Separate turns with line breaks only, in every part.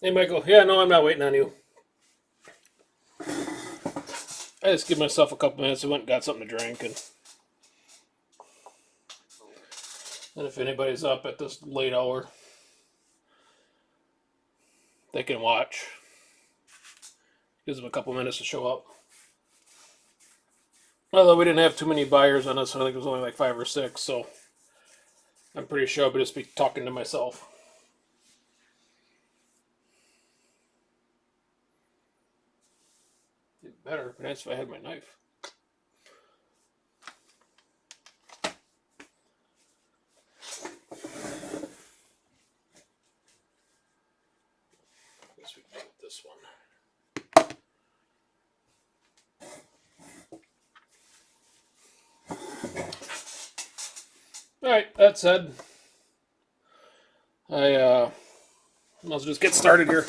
Hey, Michael. Yeah, no, I'm not waiting on you. I just give myself a couple minutes. I went and got something to drink, and if anybody's up at this late hour, they can watch. Gives them a couple minutes to show up. Although we didn't have too many buyers on this, I think it was only like 5 or 6, so I'm pretty sure I'll just be talking to myself. It'd be better, nice if I had my knife. I guess we can put this one. All right, that said, let's just get started here.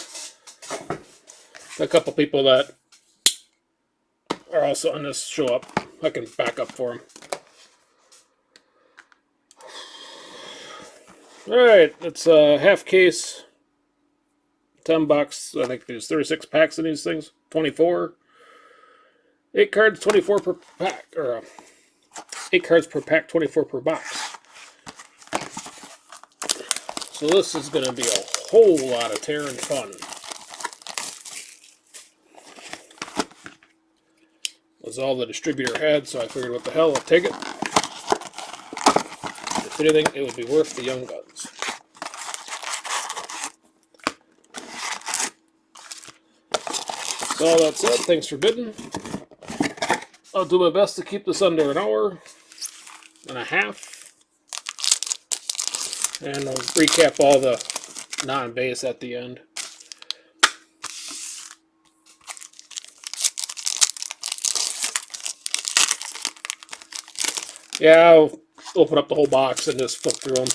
A couple people that are also on this show up. I can back up for them. All right, it's a half case, $10. I think there's 36 packs in these things. 24, 8 cards, 24 per pack, or 8 cards per pack, 24 per box. So this is going to be a whole lot of tearing fun. Was all the distributor had, so I figured, what the hell, I'll take it. If anything, it would be worth the Young Guns. So all that said, thanks for bidding. I'll do my best to keep this under an hour and a half. And I'll recap all the non-base at the end. Yeah, I'll open up the whole box and just flip through them.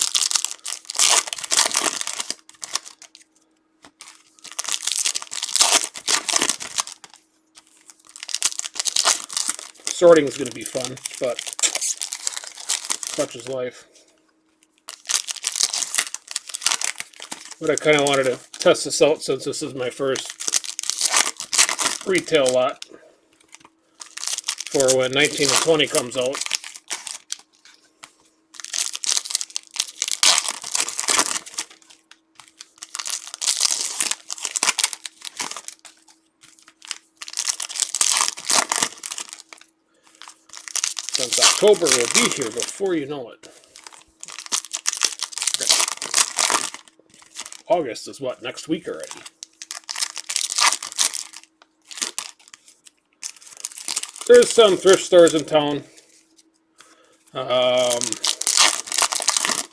Sorting is going to be fun, but such is life. But I kind of wanted to test this out since this is my first retail lot for when 19 and 20 comes out. Since October will be here before you know it. August is what, next week already? There's some thrift stores in town.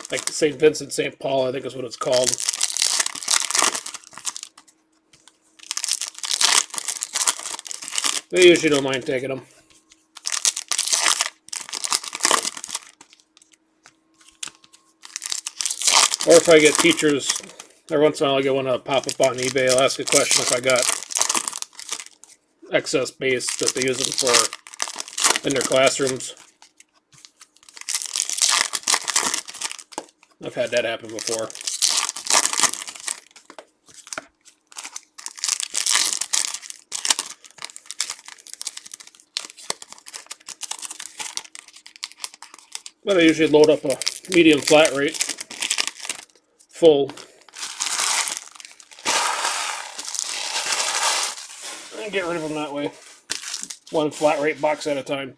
Like St. Vincent, St. Paul, I think is what it's called. They usually don't mind taking them. Or if I get teachers, every once in a while I get one to pop up on eBay. I'll ask a question if I got excess base that they use them for in their classrooms. I've had that happen before. But I usually load up a medium flat rate full and get rid of them that way. One flat rate box at a time.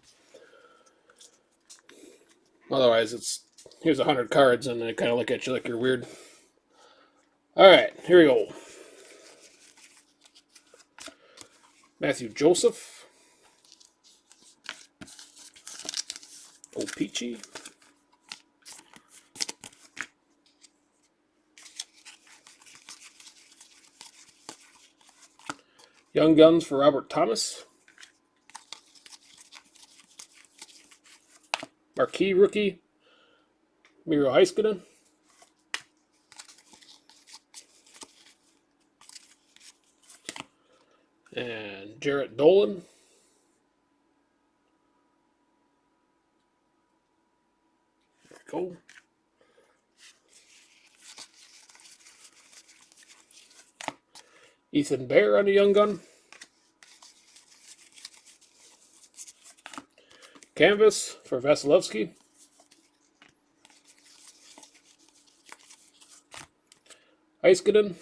Otherwise, it's here's 100 cards and they kind of look at you like you're weird. All right, here we go. Matthew Joseph. Old Peachy. Young Guns for Robert Thomas. Marquee rookie. Miro Heiskanen. And Jarrett Dolan. There we go. Ethan Bear on the Young Gun. Canvas for Vasilevsky. Heiskanen,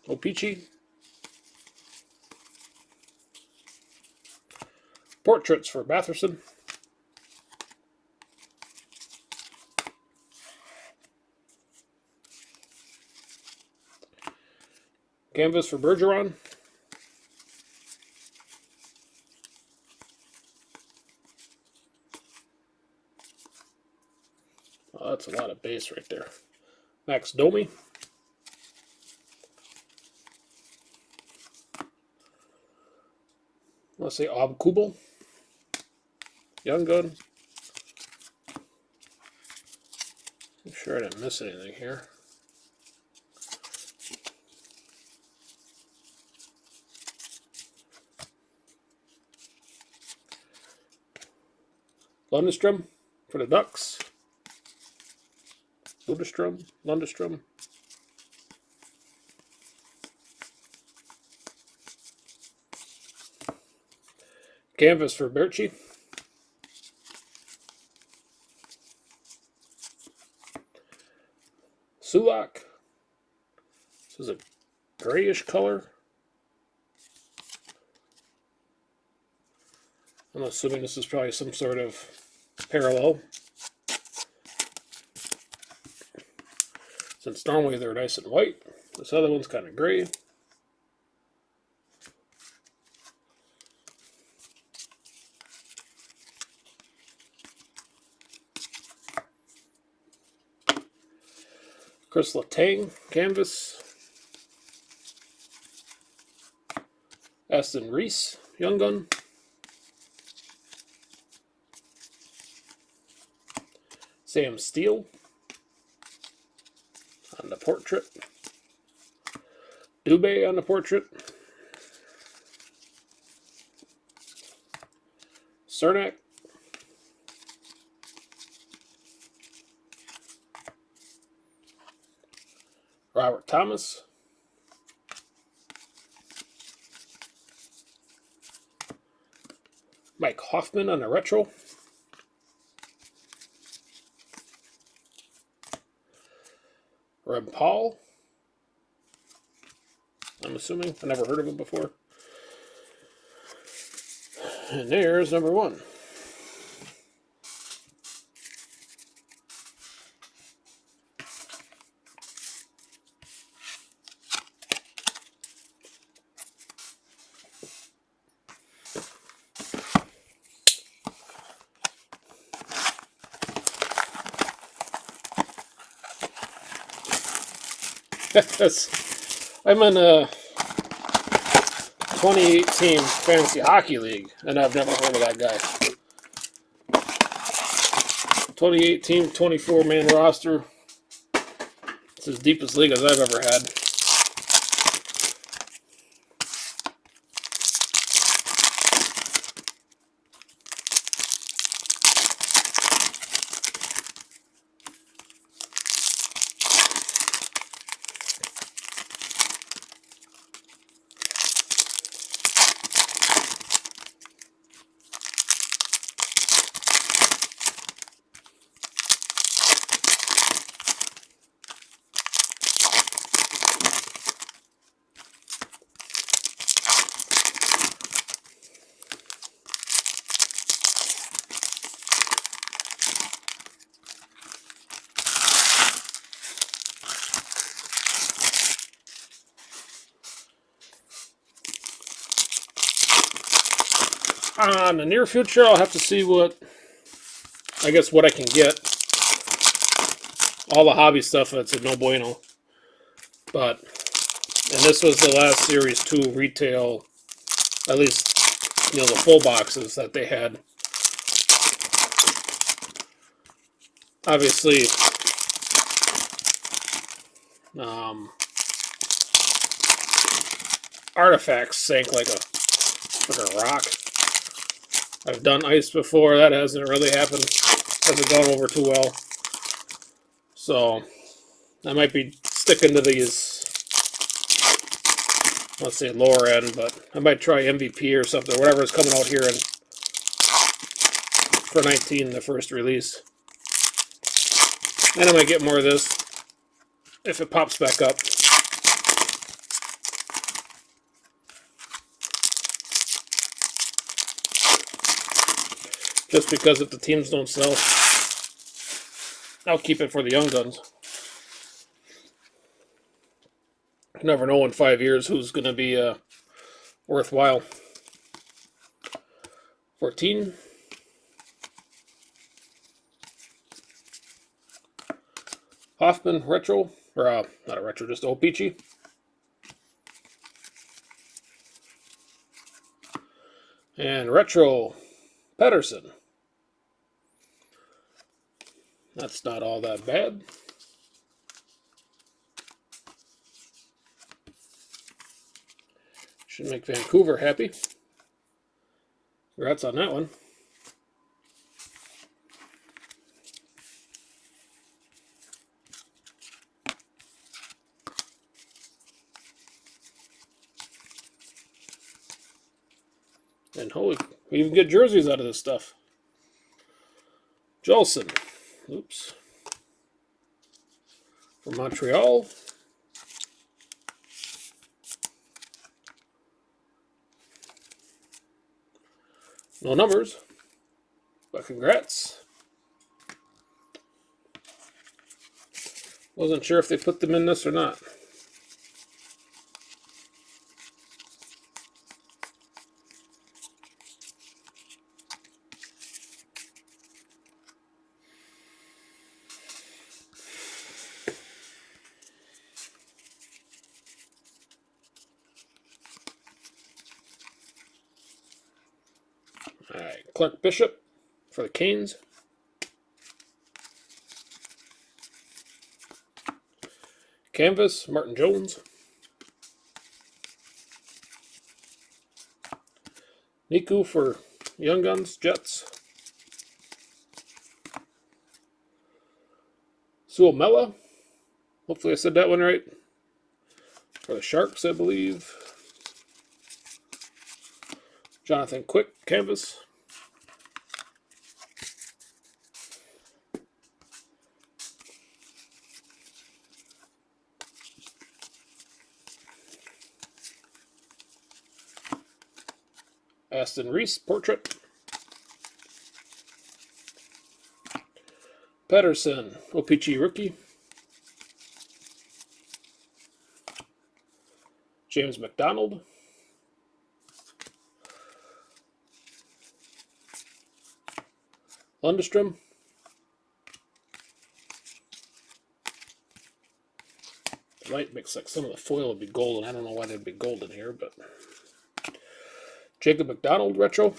Opeachy. Portraits for Batherson. Canvas for Bergeron. Oh, that's a lot of base right there. Max Domi. Let's say Ob Kubel. Young Gun. I'm sure I didn't miss anything here. Lundestrom for the Ducks. Lundestrom. Canvas for Berchi. Sulak. This is a grayish color. I'm assuming this is probably some sort of parallel. Since normally they're nice and white, this other one's kind of gray. Chris Letang, Canvas. Aston Reese, Young Gun. Sam Steele on the portrait. Dubé on the portrait. Cernak. Robert Thomas. Mike Hoffman on the retro. Rem Paul. I'm assuming. I never heard of him before. And there's number 1. I'm in a 2018 Fantasy Hockey League, and I've never heard of that guy. 2018 24-man roster. It's as deep as league as I've ever had. In the near future, I'll have to see what I can get. All the hobby stuff, that's a no bueno. But, and this was the last Series 2 retail, at least, the full boxes that they had. Obviously, Artifacts sank like a rock. I've done ice before. That hasn't really happened. Hasn't gone over too well. So I might be sticking to these let's say lower end, but I might try MVP or something, whatever is coming out here for 19, the first release. And I might get more of this if it pops back up. Just because if the teams don't sell, I'll keep it for the young guns. You never know in 5 years who's going to be worthwhile. 14. Hoffman retro, or not a retro, just O-Pee-Chee. And retro Pedersen. That's not all that bad. Should make Vancouver happy. Congrats on that one. And holy, we even get jerseys out of this stuff. Jolson. Oops. From Montreal. No numbers, but congrats. Wasn't sure if they put them in this or not. All right, Clark Bishop for the Canes. Canvas, Martin Jones. Niku for Young Guns, Jets. Suomela. Hopefully I said that one right. For the Sharks, I believe. Jonathan Quick, Canvas. Aston Reese, Portrait. Pedersen, O-Pee-Chee Rookie. James McDonald. Lundestrom. The light makes like some of the foil would be golden. I don't know why they'd be golden here, but Jacob McDonald retro.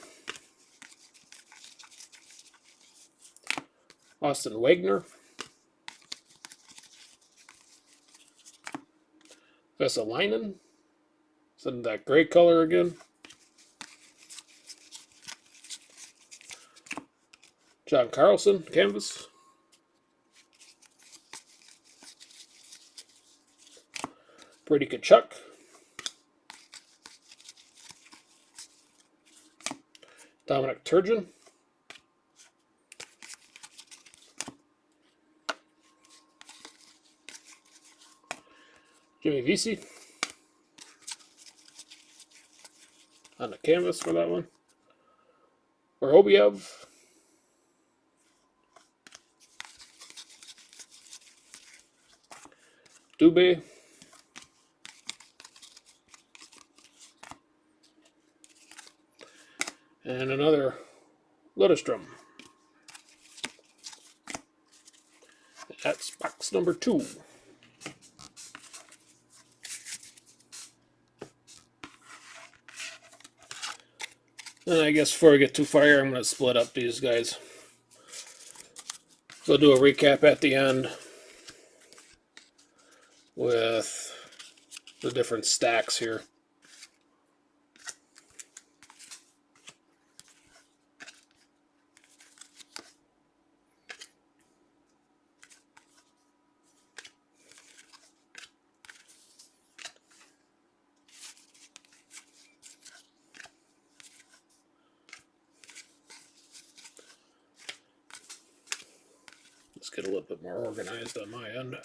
Austin Wagner. Vesalainen. It's in that gray color again. John Carlson, Canvas. Brady Tkachuk. Dominic Turgeon. Jimmy Vesey. On the canvas for that one. Vorobiev. Dubé. And another Lundestrom. That's box number 2. And I guess before we get too far here, I'm going to split up these guys. So I'll do a recap at the end with the different stacks here. Let's get a little bit more organized on my end.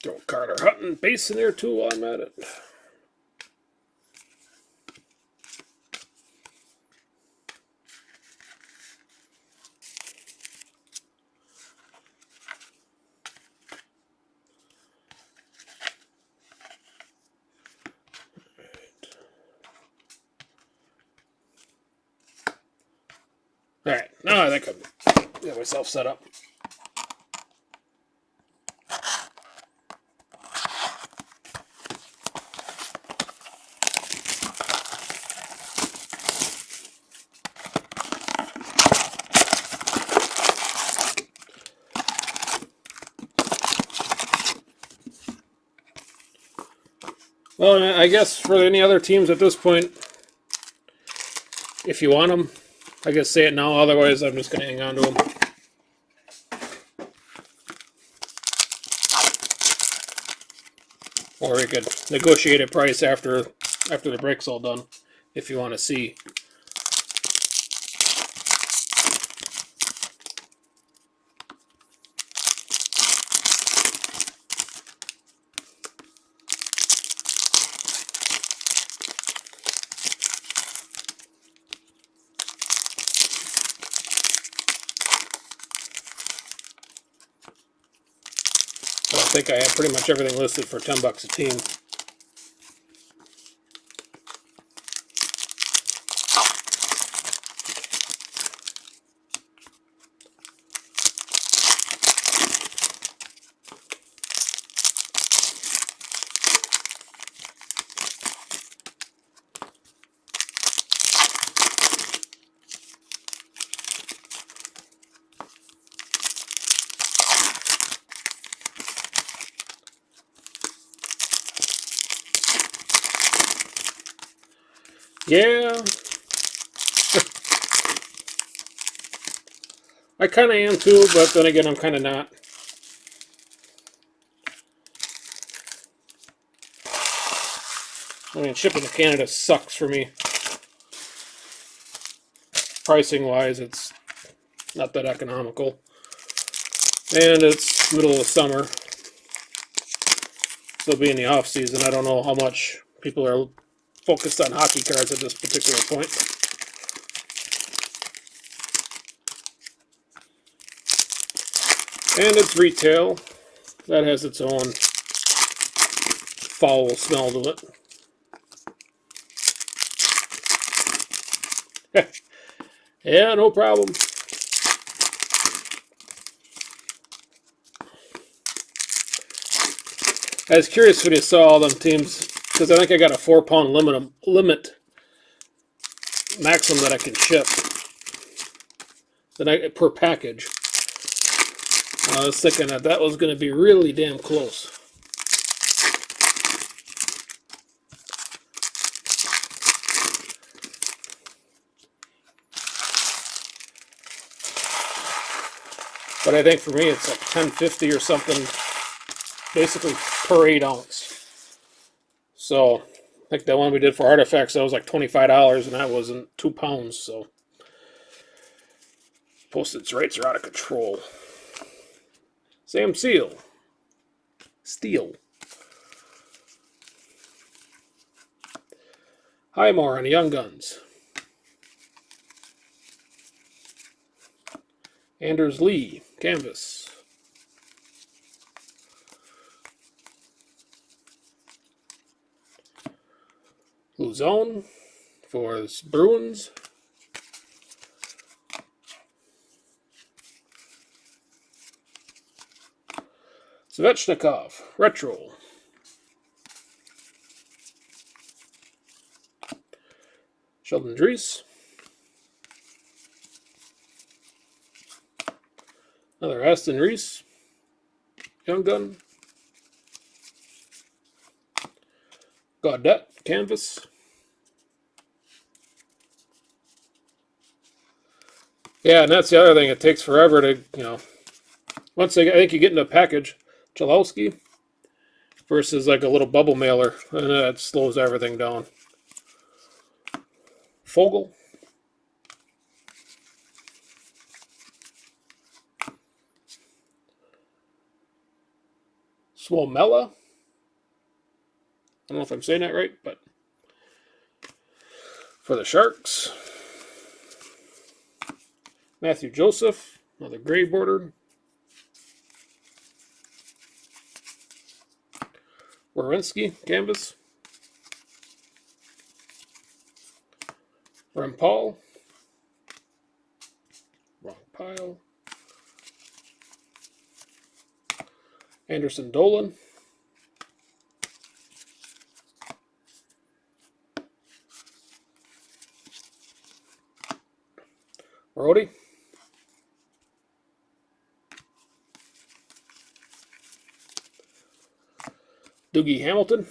Throw Carter Hutton base in there too while I'm at it. Alright, now I think I've got myself set up. Well, I guess for any other teams at this point, if you want them, I guess say it now. Otherwise, I'm just going to hang on to them. Or we could negotiate a price after the break's all done, if you want to see. I think I have pretty much everything listed for $10 a team. Yeah. I kind of am too, but then again, I'm kind of not. I mean, shipping to Canada sucks for me. Pricing wise, it's not that economical. And it's middle of summer. Still being the off season, I don't know how much people are focused on hockey cards at this particular point. And it's retail. That has its own foul smell to it. Yeah, no problem. I was curious when you saw all them teams, because I think I got a 4-pound limit maximum that I can ship per package. I was thinking that was going to be really damn close. But I think for me it's like $10.50 or something, basically per 8 ounce. So I think that one we did for Artifacts, that was like $25, and that wasn't 2 pounds. So postage rates are out of control. Sam Steele. Highmore on Young Guns. Anders Lee, canvas. Luzon for the Bruins. Svechnikov, retro. Sheldon Dries. Another Aston Reese. Young Gun. Gaudette canvas. Yeah, and that's the other thing. It takes forever to, once I think you get into a package, Chalowski versus like a little bubble mailer, and that slows everything down. Fogel. Swomella. I don't know if I'm saying that right, but for the Sharks. Matthew Joseph, another gray border. Werenski canvas. Rempal. Wrong pile. Anderson Dolan. Brody. Dougie Hamilton.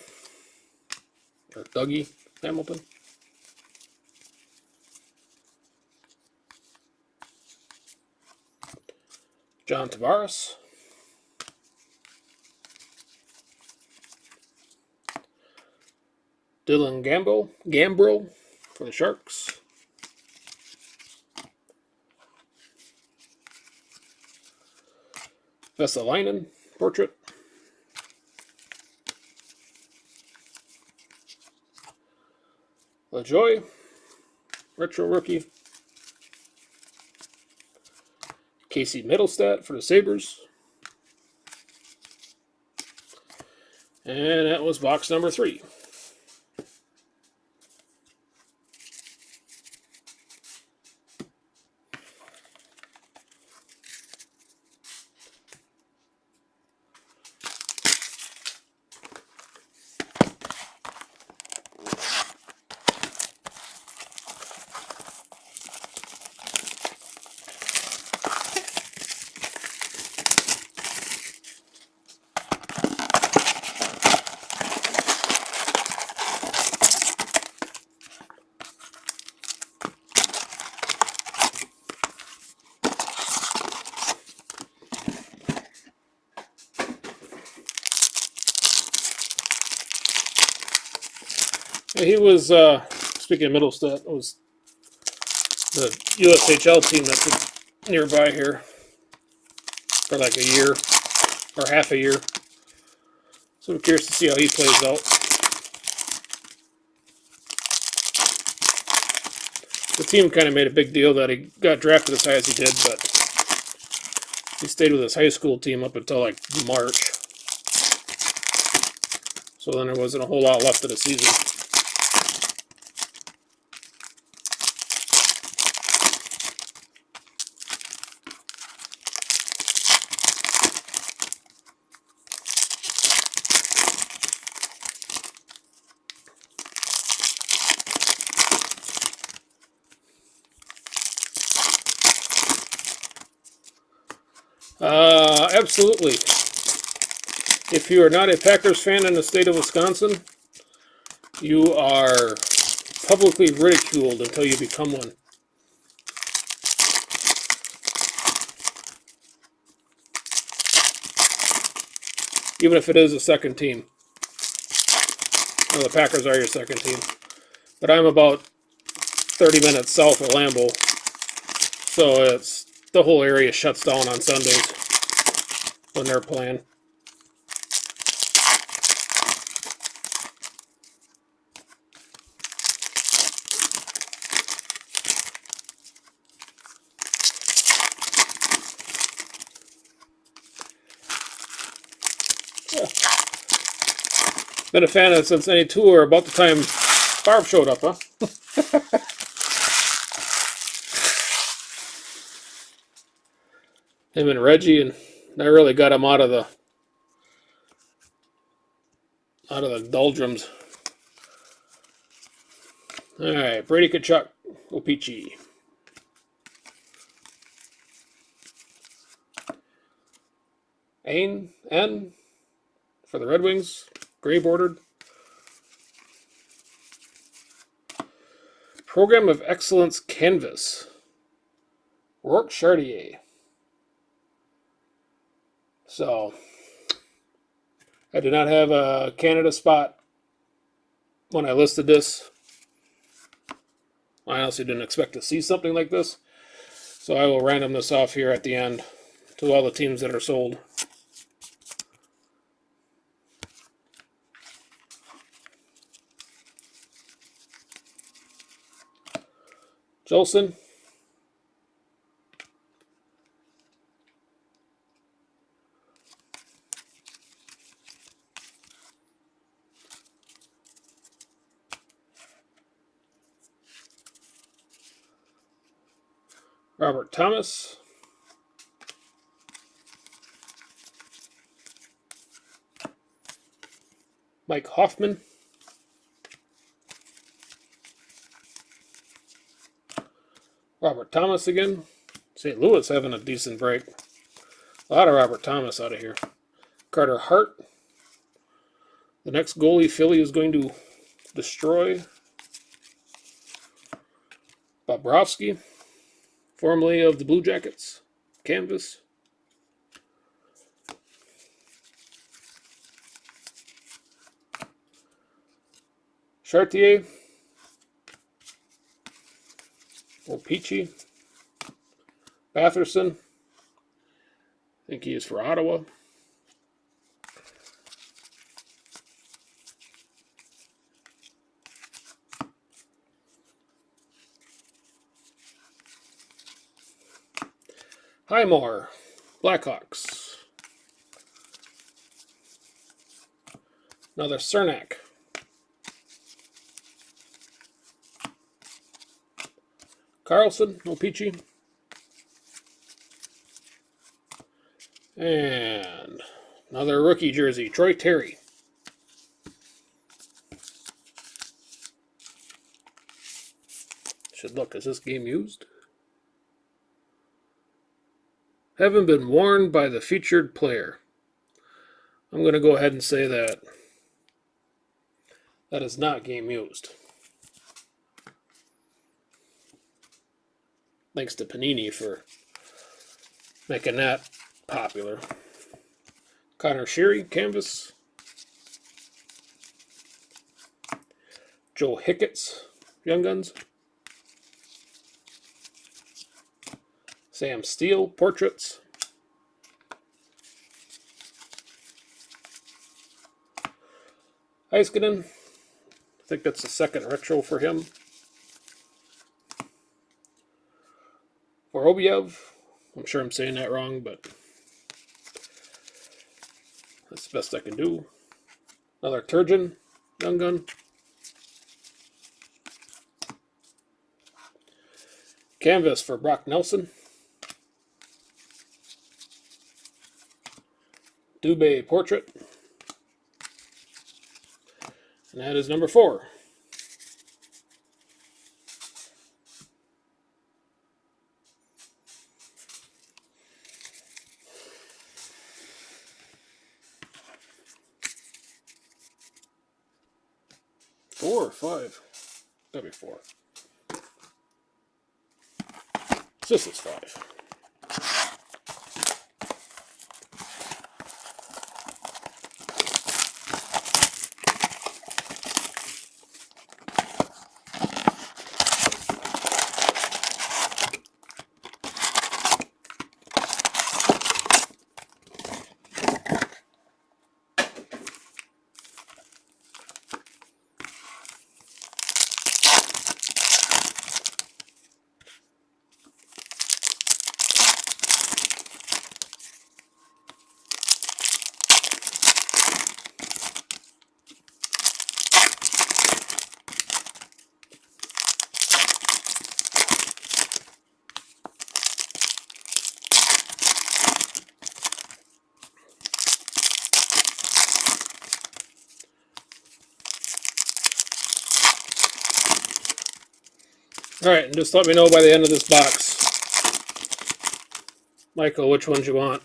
Or Dougie Hamilton. John Tavares. Dylan Gambrell for the Sharks. Vesalainen portrait. LaJoy, retro rookie. Casey Middlestat for the Sabres. And that was box number 3. He was, speaking of Middlestat, was the USHL team that's nearby here for like a year or half a year. So I'm curious to see how he plays out. The team kind of made a big deal that he got drafted as high as he did, but he stayed with his high school team up until like March. So then there wasn't a whole lot left of the season. Absolutely. If you are not a Packers fan in the state of Wisconsin, you are publicly ridiculed until you become one. Even if it is a second team. Well, the Packers are your second team. But I'm about 30 minutes south of Lambeau, so it's the whole area shuts down on Sundays when they're playing. Yeah. Been a fan of it since '92 or about the time Barb showed up, huh? Him and Reggie, and I really got him out of the doldrums. All right, Brady Tkachuk, Opeachy. N for the Red Wings, gray bordered. Program of Excellence Canvas, Rourke Chartier. So, I did not have a Canada spot when I listed this. I honestly didn't expect to see something like this. So I will random this off here at the end to all the teams that are sold. Jolson. Robert Thomas. Mike Hoffman. Robert Thomas again. St. Louis having a decent break. A lot of Robert Thomas out of here. Carter Hart. The next goalie Philly is going to destroy. Bobrovsky, formerly of the Blue Jackets. Canvas. Chartier. Opeachy. Batherson. I think he is for Ottawa. Highmore. Blackhawks. Another Cernak. Carlson, Opeachy. And another rookie jersey, Troy Terry. Should look, is this game used? Haven't been worn by the featured player. I'm going to go ahead and say that that is not game used. Thanks to Panini for making that popular. Connor Sheary, canvas. Joe Hicketts, Young Guns. Sam Steele, portraits. Heiskanen, I think that's the second retro for him. Vorobiev, I'm sure I'm saying that wrong, but that's the best I can do. Another Turgeon, Young Gun. Canvas for Brock Nelson. Dubé portrait. And that is number 4. Four or 5? That'd be 4. This is 5. Alright, and just let me know by the end of this box, Michael, which ones you want.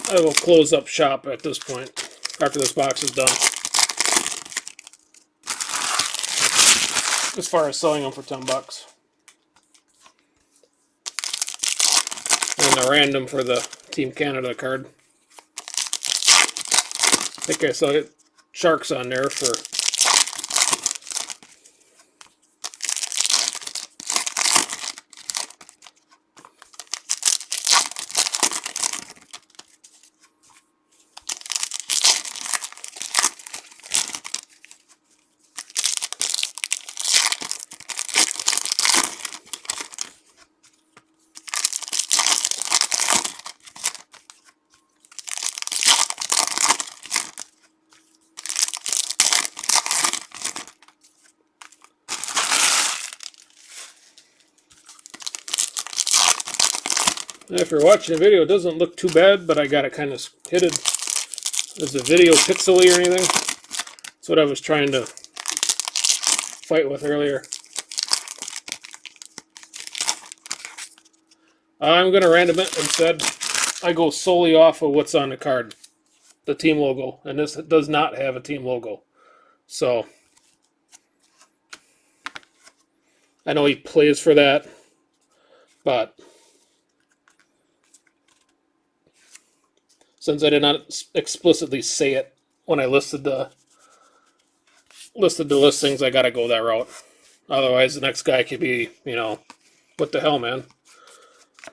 I will close up shop at this point after this box is done. As far as selling them for $10. And the random for the Team Canada card. I think I saw Sharks on there for if you're watching the video, it doesn't look too bad, but I got it kind of hidden. Is the video pixely or anything? That's what I was trying to fight with earlier. I'm going to random it instead. I go solely off of what's on the card. The team logo. And this does not have a team logo. So, I know he plays for that. But since I did not explicitly say it when I listed the listings, I gotta go that route. Otherwise, the next guy could be, what the hell, man.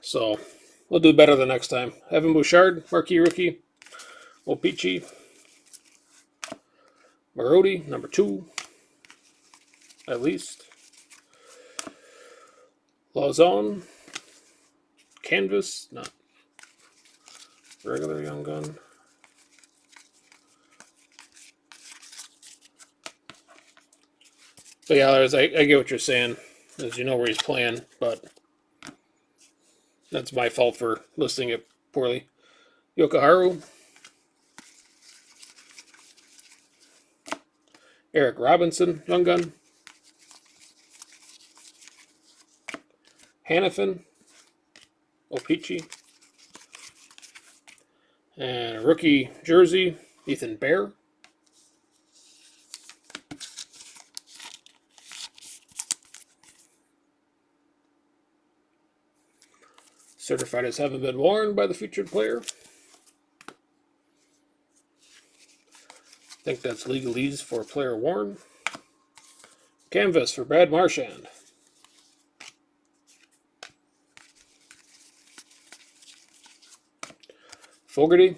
So, we'll do better the next time. Evan Bouchard, marquee rookie. Opeachy. Marody, number 2. At least. Lauzon. Canvas, not regular Young Gun. But yeah, I get what you're saying, as you know where he's playing, but that's my fault for listing it poorly. Yokoharu. Eric Robinson, Young Gun. Hannafin. Opeachy. And a rookie jersey, Ethan Bear. Certified as haven't been worn by the featured player. I think that's legalese for player worn. Canvas for Brad Marchand. Fogarty.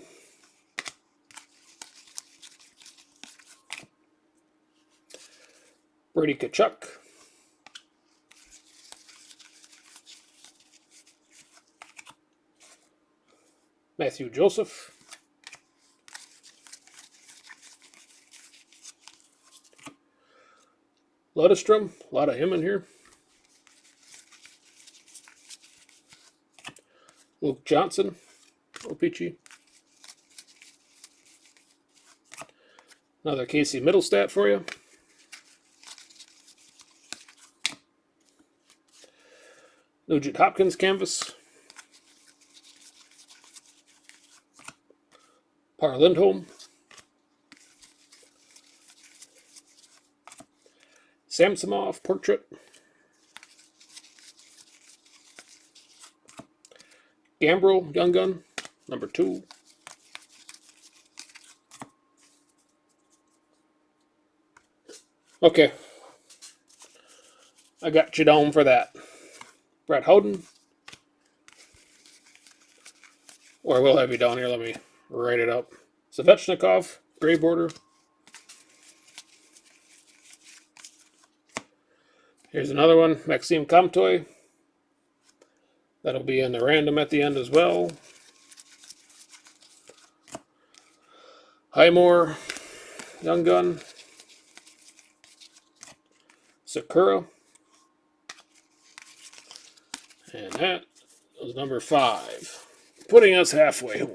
Brady Tkachuk. Matthew Joseph. Ludestrom. A lot of him in here. Luke Johnson. Opeachy. Another Casey Middlestat for you. Nugent Hopkins canvas. Par Lindholm. Samsonov portrait. Gambrel Young Gun, number 2. Okay. I got you down for that. Brett Howden. Or I will have you down here. Let me write it up. Svechnikov, gray border. Here's another one. Maxime Comtois. That'll be in the random at the end as well. Highmore, Young Gun. Sakura. And that was number 5. Putting us halfway home.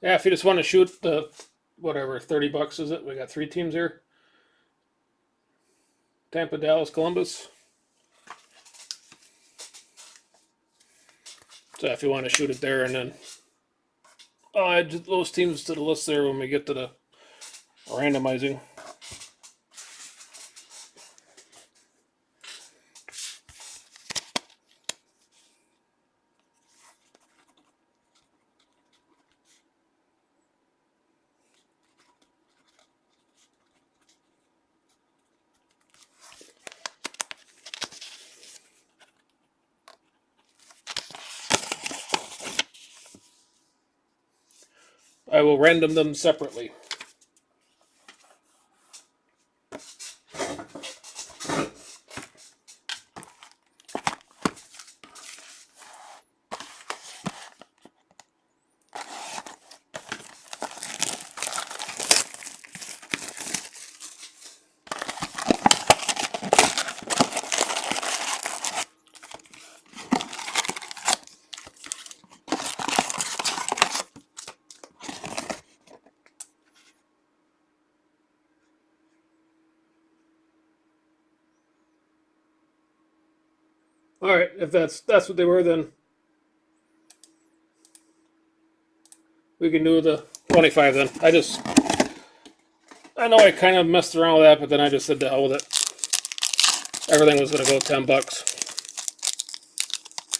Yeah, if you just want to shoot the whatever, $30 is it? We got 3 teams here. Tampa, Dallas, Columbus. So if you want to shoot it there, and then I'll add those teams to the list there when we get to the randomizing. I will random them separately. All right, if that's what they were, then we can do the 25 then. I know I kind of messed around with that, but then I just said to hell with it. Everything was going to go $10.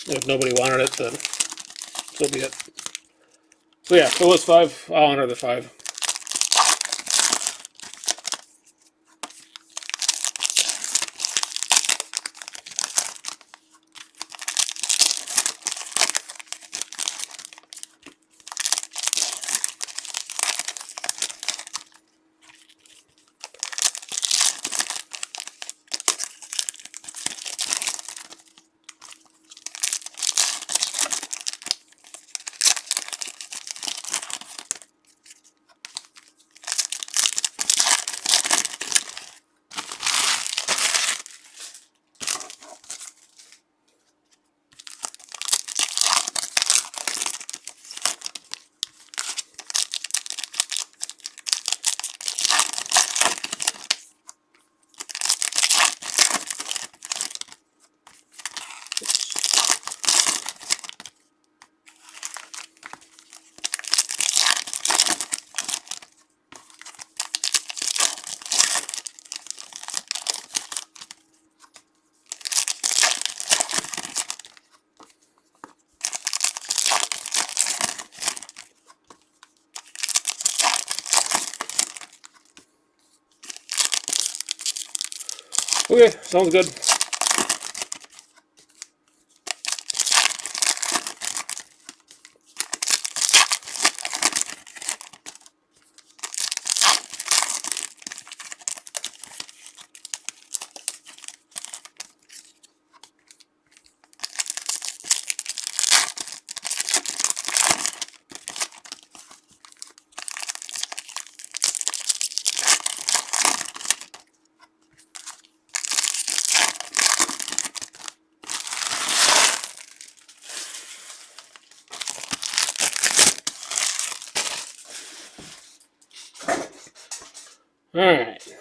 If nobody wanted it, then so be it. So yeah, so it's 5. I'll honor the 5. Okay, sounds good. All right.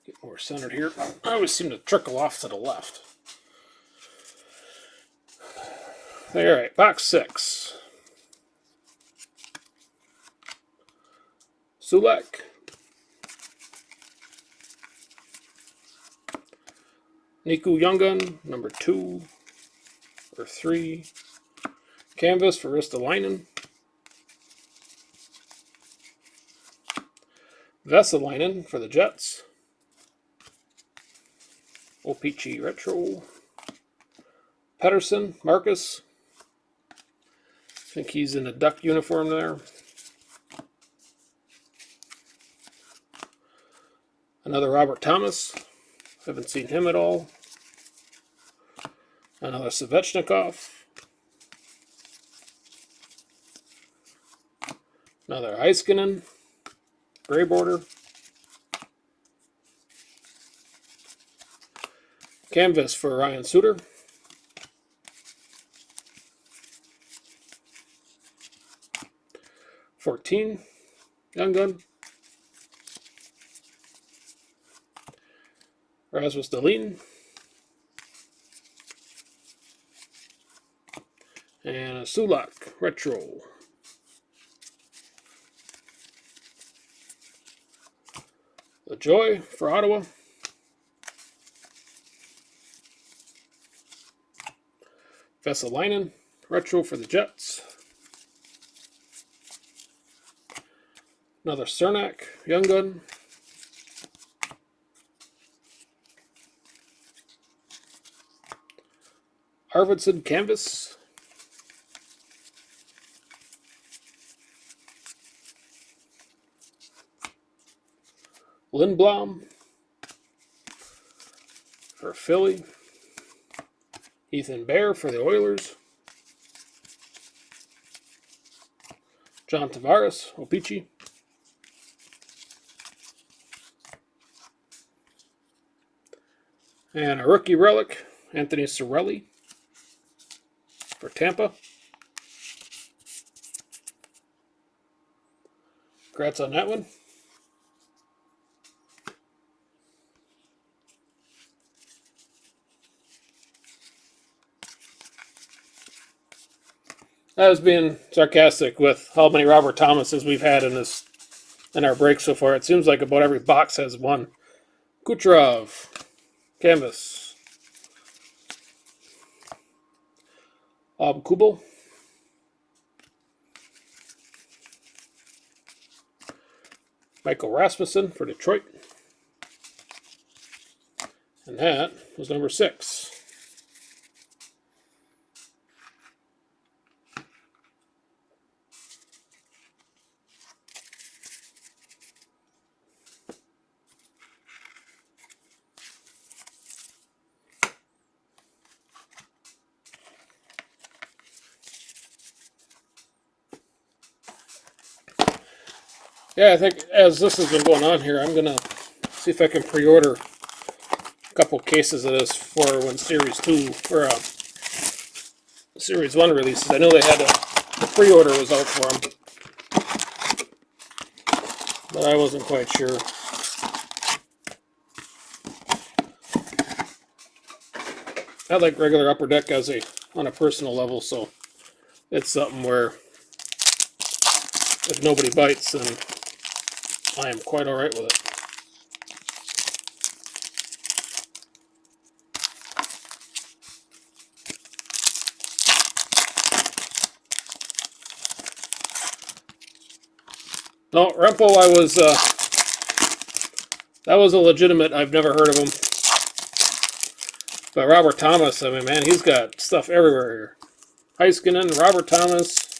Get more centered here. I always seem to trickle off to the left. All right, box 6. Sulek. Niku Youngun, number 2 or 3. Canvas for Ristolainen. Vesalainen for the Jets. O-Pee-Chee Retro. Pettersson, Marcus. I think he's in a Duck uniform there. Another Robert Thomas. Haven't seen him at all. Another Svechnikov. Another Heiskanen. Gray border. Canvas for Ryan Suter. 14, Young Gun. Rasmus Dahlin. And a Sulak Retro. The Joy for Ottawa. Vesalainen Retro for the Jets. Another Cernak Young Gun. Arvidsson Canvas. Lindblom for Philly. Ethan Bear for the Oilers. John Tavares, O-Pee-Chee. And a rookie relic, Anthony Cirelli for Tampa. Congrats on that one. I was being sarcastic with how many Robert Thomases we've had in our break so far. It seems like about every box has one. Kucherov, Canvas. Kubel. Michael Rasmussen for Detroit. And that was number 6. Yeah, I think as this has been going on here, I'm going to see if I can pre-order a couple cases of this for when Series 2 or Series 1 releases. I know they had the pre-order was out for them, but I wasn't quite sure. I like regular Upper Deck on a personal level, so it's something where if nobody bites, then I am quite alright with it. No, Rempo, that was a legitimate, I've never heard of him. But Robert Thomas, I mean, man, he's got stuff everywhere here. Heiskanen, Robert Thomas,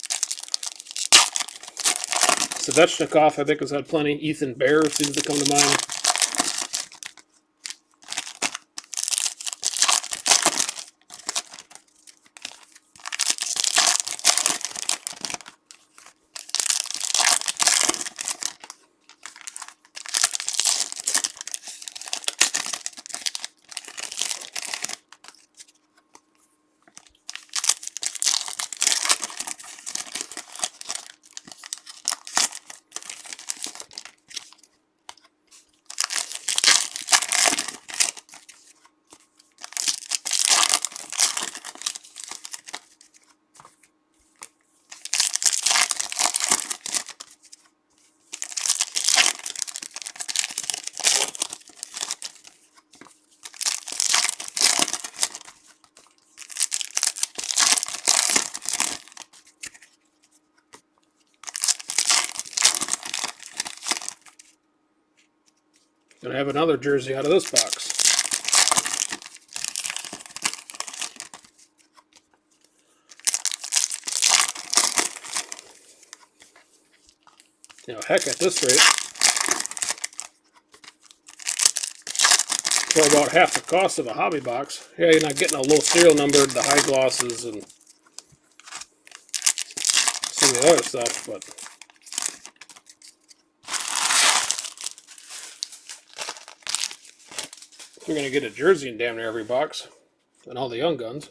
Svechnikov, I think, has had plenty. Ethan Bear seems to come to mind. Gonna have another jersey out of this box. You know, heck, at this rate, for about half the cost of a hobby box. Yeah, you're not getting a low serial number, the high glosses, and some of the other stuff, but you're going to get a jersey in damn near every box, and all the Young Guns.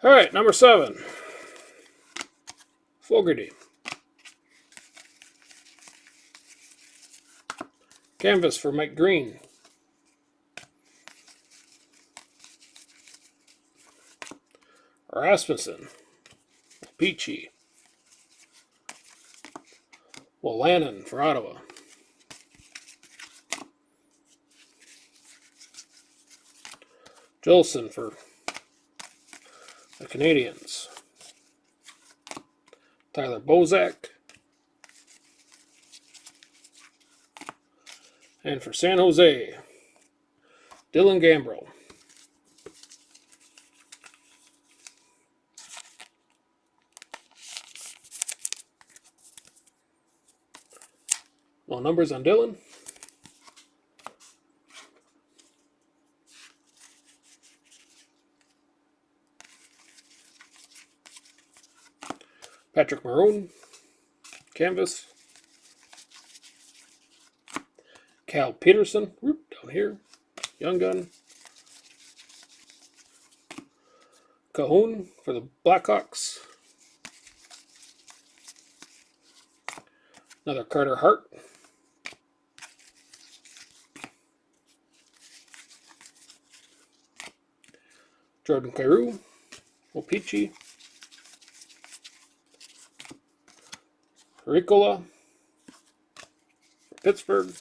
All right, number 7. Fogarty. Canvas for Mike Green. Rasmussen. Peachy. Lannon for Ottawa. Jolson for the Canadiens. Tyler Bozak. And for San Jose, Dylan Gambrell. No numbers on Dylan. Patrick Maroon, canvas. Cal Peterson, down here, Young Gun. Cahoon for the Blackhawks. Another Carter Hart. Jordan Kyrou, Opeachy. Ricola for Pittsburgh.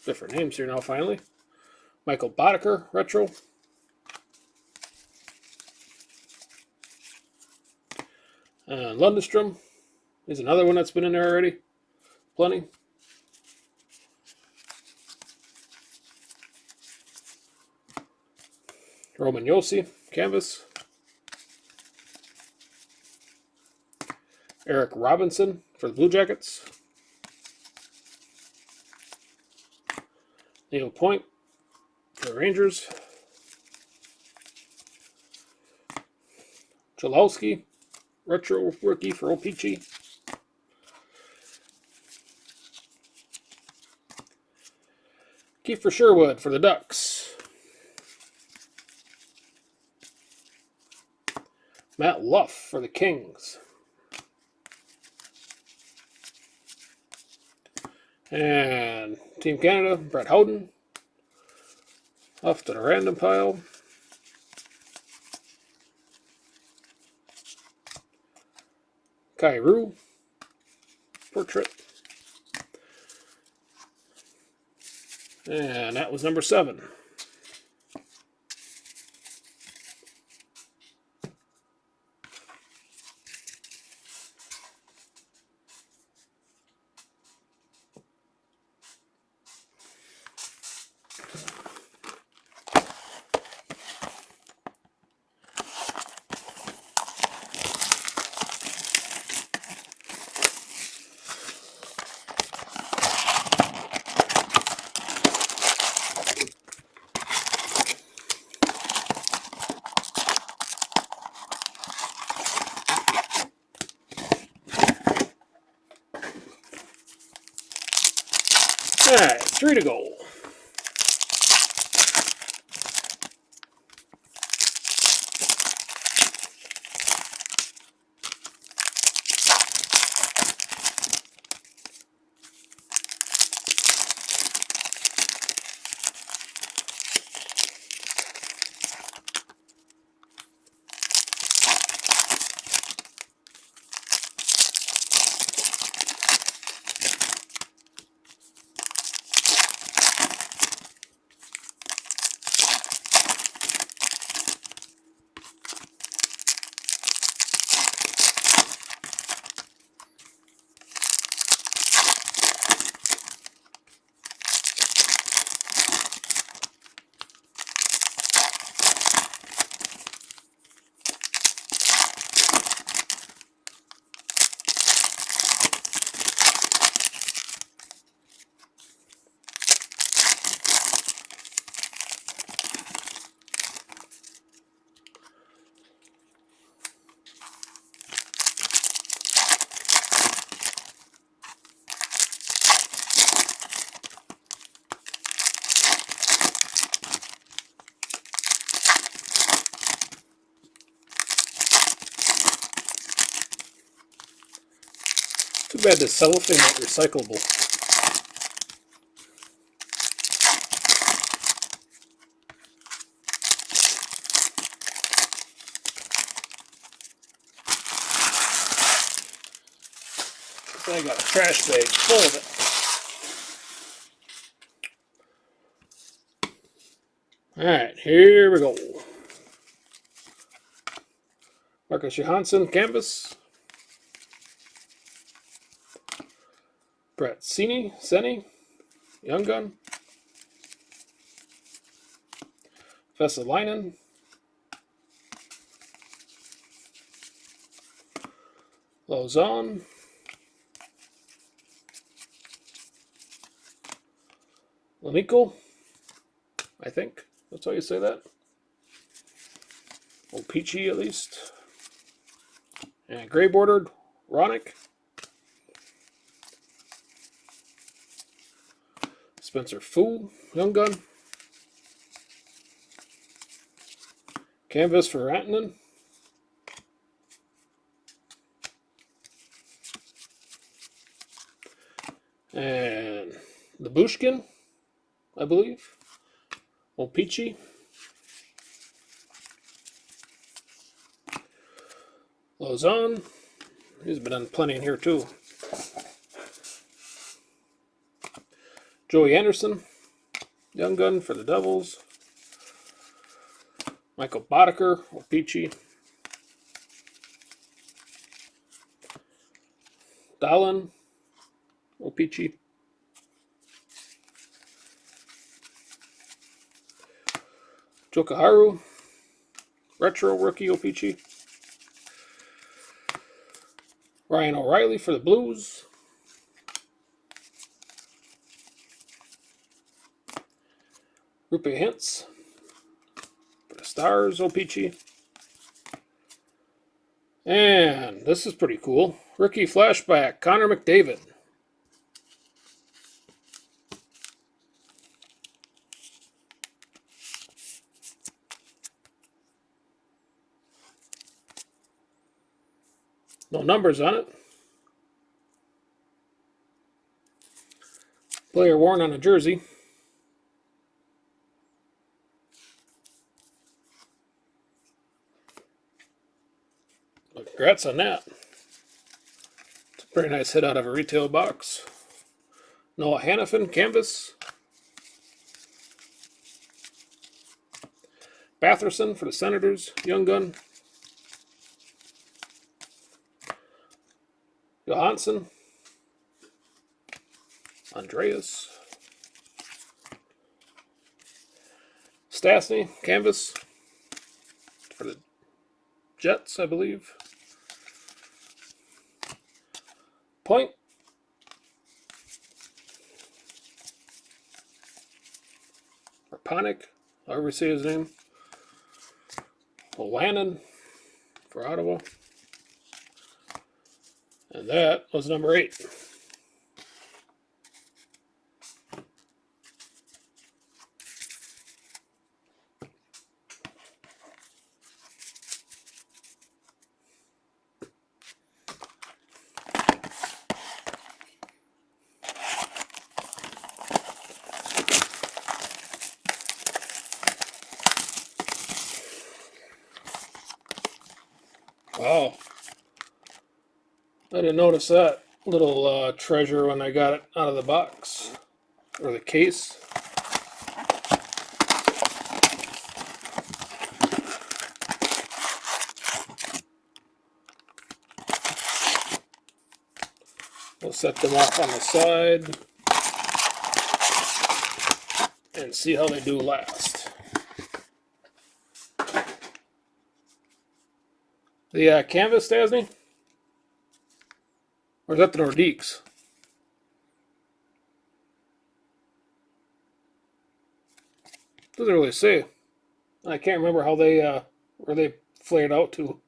Different names here now, finally. Michael Boddicker, retro. Lundestrom is another one that's been in there already. Plenty. Roman Josi, canvas. Eric Robinson for the Blue Jackets. Neil Point for the Rangers. Cholowski, retro rookie for Opeachy. Kiefer Sherwood for the Ducks. Matt Luff for the Kings. And Team Canada, Brett Howden. Off to the random pile. Kyrou, portrait. And that was number 7. Alright, 3 to go. Too bad the cellophane not recyclable. I got a trash bag full of it. Alright, here we go. Marcus Johansson, canvas. Brett Seney, Young Gun. Vesalainen. Lozon. Lanico, I think. That's how you say that. Peachy, at least. And gray bordered, Ronick. Spencer Fu, Young Gun. Canvas for Rantanen. And the Bushkin, I believe. Peachy. Lozon. He's been done plenty in here too. Joey Anderson, Young Gun for the Devils. Michael Boddicker, Peachy. Dallin, Peachy. Jokiharju, retro rookie, Peachy. Ryan O'Reilly for the Blues. Rupe Hintz for the Stars, Peachy. And this is pretty cool. Rookie flashback, Connor McDavid. No numbers on it. Player worn on a jersey. Congrats on that. It's a pretty nice hit out of a retail box. Noah Hanifin, canvas. Batherson for the Senators, Young Gun. Johansson. Andreas. Stastny, canvas for the Jets, I believe. Point. Or Ponick, however you say his name. Lannon for Ottawa. And that was number 8. Wow. I didn't notice that little treasure when I got it out of the box. Or the case. We'll set them off on the side. And see how they do last. The canvas, Stastny? Or is that the Nordiques? Doesn't really say. I can't remember how they where they flared out to.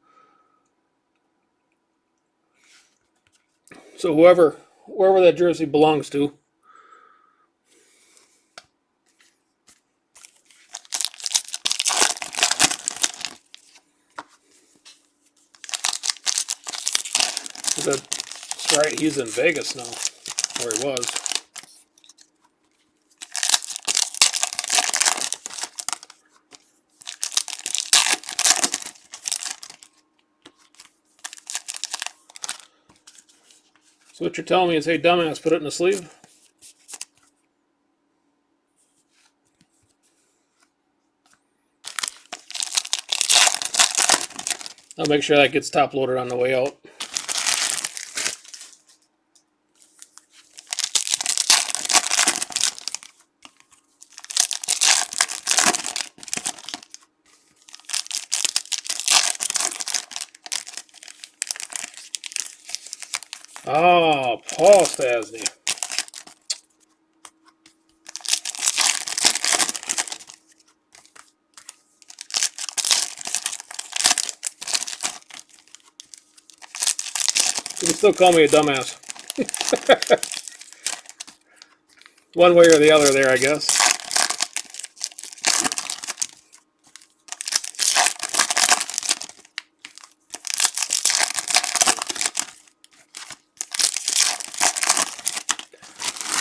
So wherever that jersey belongs to. That's right, he's in Vegas now, where he was. So what you're telling me is, hey, dumbass, put it in the sleeve? I'll make sure that gets top loaded on the way out. Oh, Paul Stastny. You can still call me a dumbass. One way or the other there, I guess.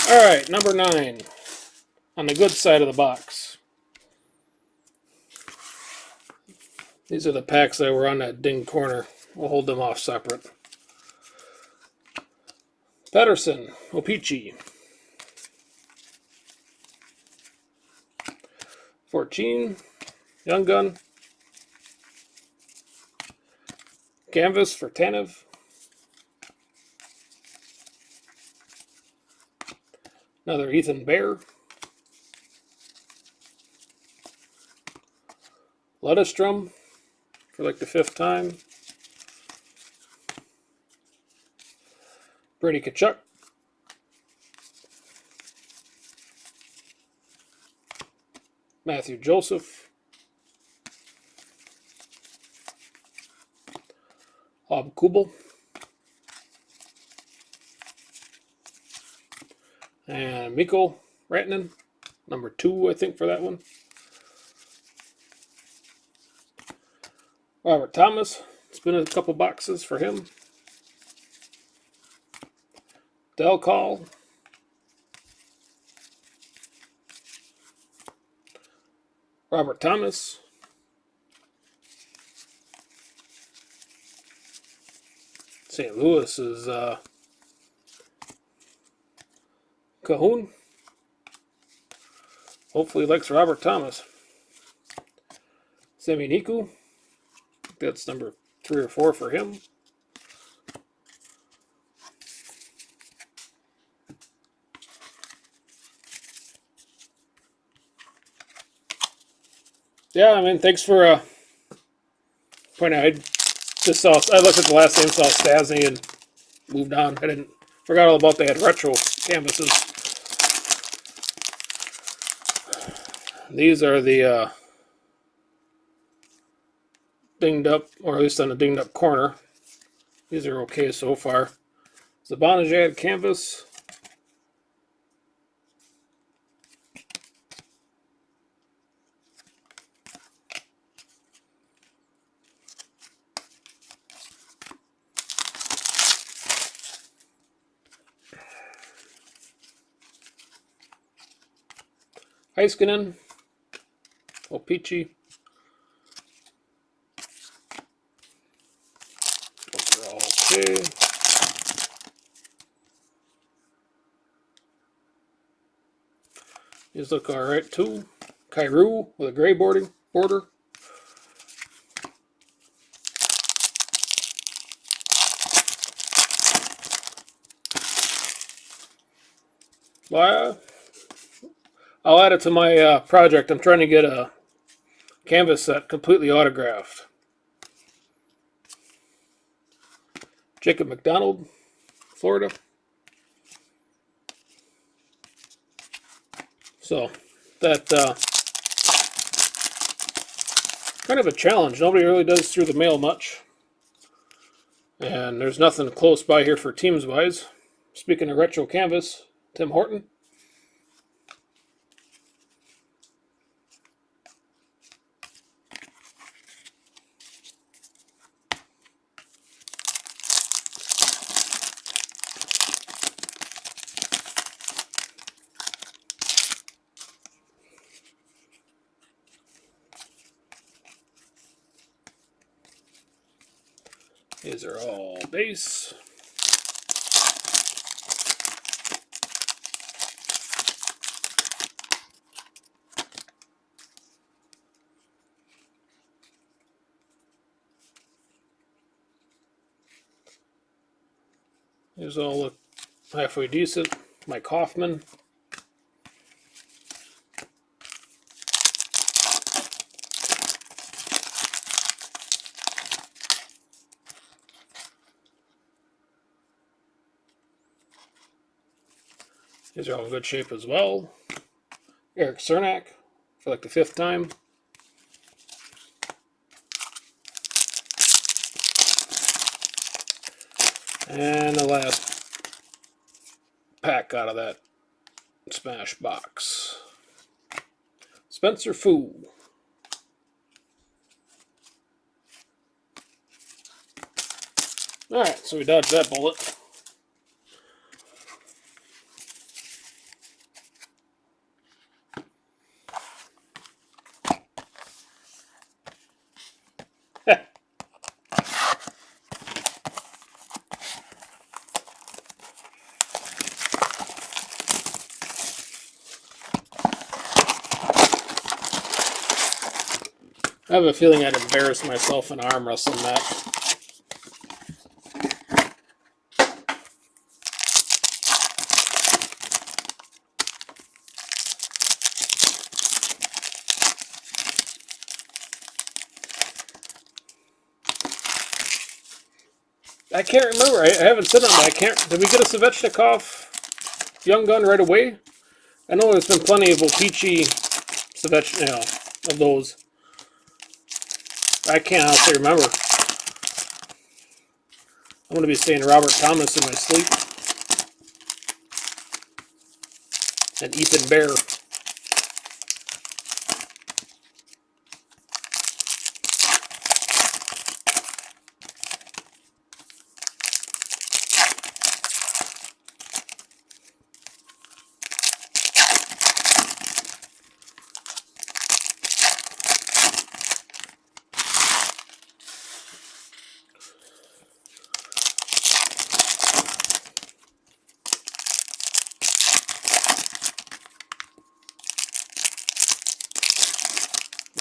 All right, number 9. On the good side of the box. These are the packs that were on that ding corner. We'll hold them off separate. Pedersen, O-Pee-Chee. 14, Young Gun. Canvas for Tanev. Another Ethan Bear. Ludestrom for like the 5th time. Brady Tkachuk. Matthew Joseph. Hob Kubel. And Mikko Rantanen. Number 2, I think, for that one. Robert Thomas. It's been a couple boxes for him. Del Call. Robert Thomas. St. Louis is Cahoon. Hopefully he likes Robert Thomas. Semi Niku. That's number 3 or 4 for him. Yeah, I mean, thanks for pointing out. I looked at the last name, saw Stastny, and moved on. Forgot all about they had retro canvases. These are the dinged up, or at least on the dinged up corner. These are okay so far. Zibanejad canvas. Heiskanen. O-Pee-Chee. Those are all okay. These look alright too. Kyrou with a gray border. Well, I'll add it to my project. I'm trying to get a canvas set completely autographed. Jacob McDonald, Florida. So that kind of a challenge. Nobody really does through the mail much. And there's nothing close by here for teams-wise. Speaking of retro canvas, Tim Horton. These are all base. These all look halfway decent. Mike Hoffman. These are all in good shape as well. Eric Cernak for like the 5th time. And the last pack out of that smash box. Spencer Fu. Alright, so we dodged that bullet. I have a feeling I'd embarrass myself in arm wrestling that. I can't remember. I haven't said it, but I can't. Did we get a Svechnikov Young Gun right away? I know there's been plenty of O-Pee-Chee Svechnikov, of those. I can't honestly remember. I'm going to be saying Robert Thomas in my sleep. And Ethan Bear.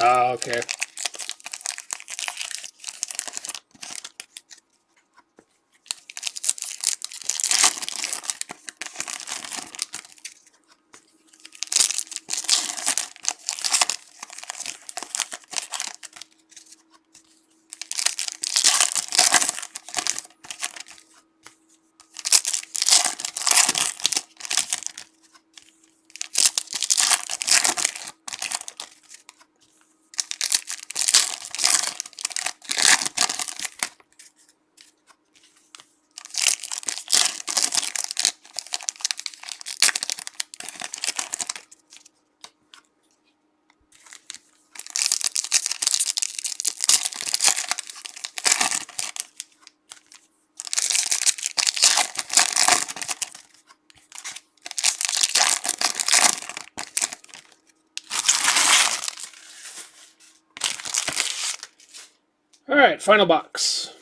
Ah, okay. Alright, final box.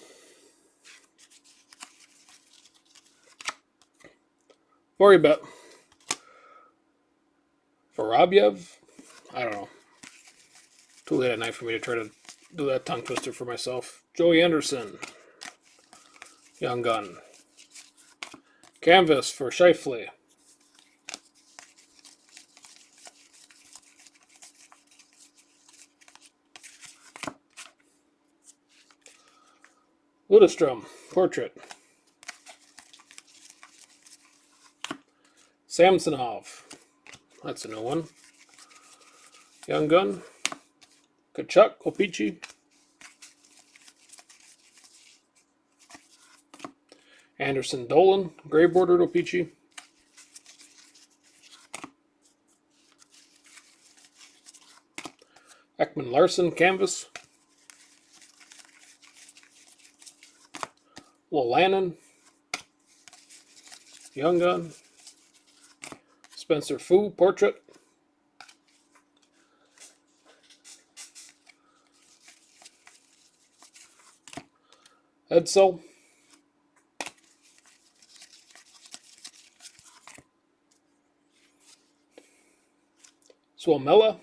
Voribet. Vorobyev? I don't know. Too late at night for me to try to do that tongue twister for myself. Joey Anderson. Young Gun. Canvas for Scheifele. Ludestrom. Portrait. Samsonov. That's a new one. Young Gun. Kachuk. O-Pee-Chee. Anderson Dolan. Gray bordered O-Pee-Chee. Ekman Larson. Canvas. Lannon. Young Gun. Spencer Fu. Portrait. Edsel. Suomela.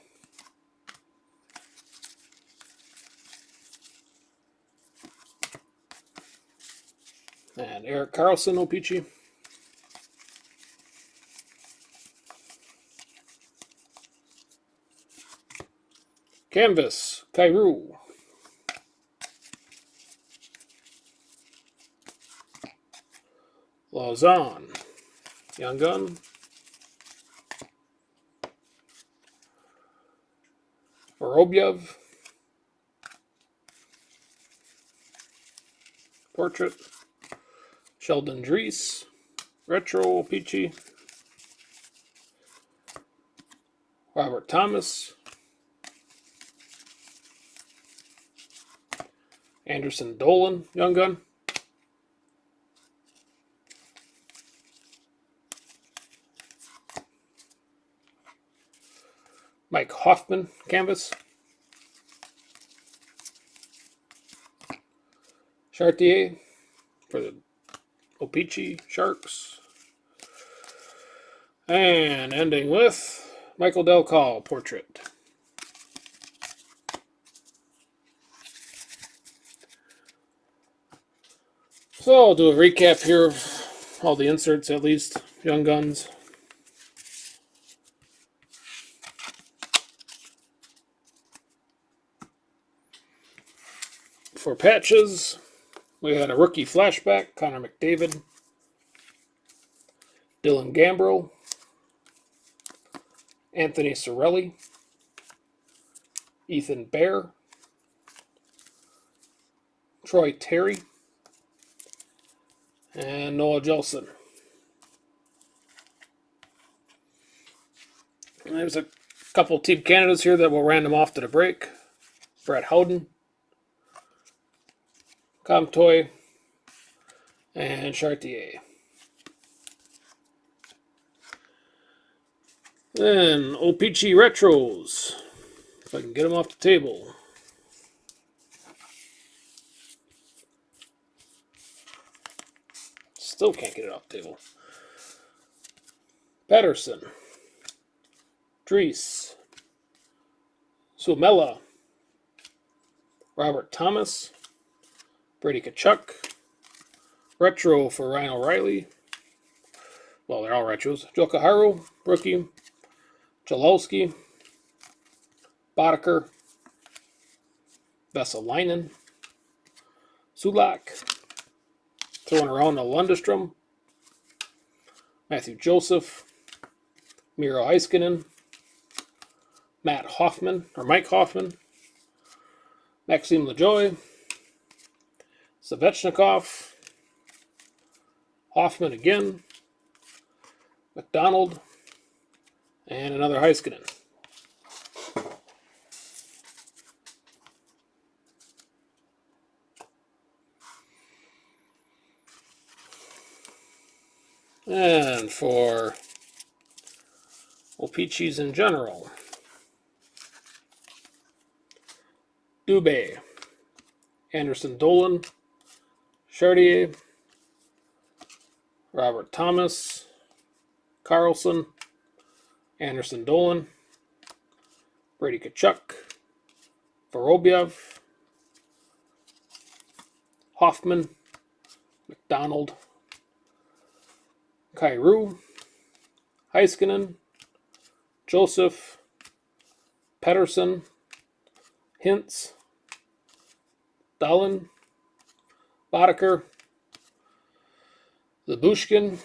And Erik Karlsson, O-Pee-Chee. Canvas, Kyrou. Lauzon, Young Gun. Vorobyev, Portrait. Sheldon Dries, Retro, O-Pee-Chee. Robert Thomas. Anderson Dolan, Young Gun. Mike Hoffman, Canvas. Chartier for the O-Pee-Chee Sharks. And ending with Michael Del Call, Portrait. So I'll do a recap here of all the inserts, at least, Young Guns. For patches, we had a rookie flashback, Connor McDavid, Dylan Gambrell, Anthony Cirelli, Ethan Bear, Troy Terry, and Noah Jelson. And there's a couple Team Canadas here that will random off to the break. Brett Howden, Comtoy, and Chartier. Then O-Pee-Chee Retros, if I can get them off the table. Still can't get it off the table. Patterson, Dries, Suomela, Robert Thomas, Brady Tkachuk, Retro for Ryan O'Reilly. Well, they're all retros. Jokiharju, rookie. Cholowski, Boddicker, Vesalainen, Sulak, throwing around a Lundestrom, Matthew Joseph, Miro Heiskanen, Mike Hoffman, Maxime Lajoie, Svechnikov, Hoffman again, McDonald, and another Heiskanen. And for O-Pee-Chees in general, Dubé, Anderson Dolan, Chartier, Robert Thomas, Karlsson, Anderson Dolan, Brady Tkachuk, Vorobyev, Hoffman, McDonald, Kyrou, Heiskanen, Joseph, Pettersson, Hintz, Dahlin, Boddicker, Lyubushkin,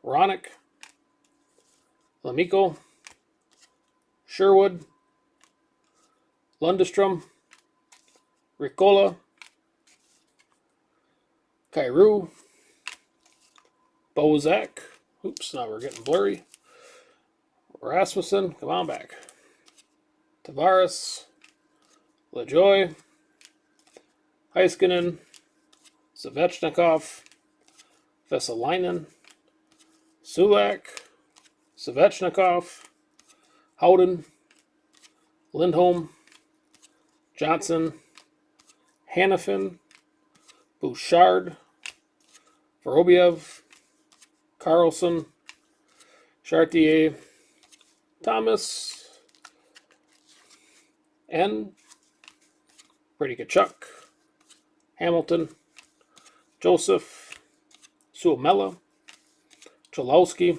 Ronick, Lemico, Sherwood, Lundestrom, Ricola, Kyrou, Bozak. Oops, now we're getting blurry. Rasmussen, come on back. Tavares, Lajoie, Heiskanen, Svechnikov, Vesalainen, Sulak, Svechnikov, Howden, Lindholm, Johnson, Hanifin, Bouchard, Vorobyev, Karlsson, Chartier, Thomas, N, Brady Tkachuk, Hamilton, Joseph, Suomela, Cholowski,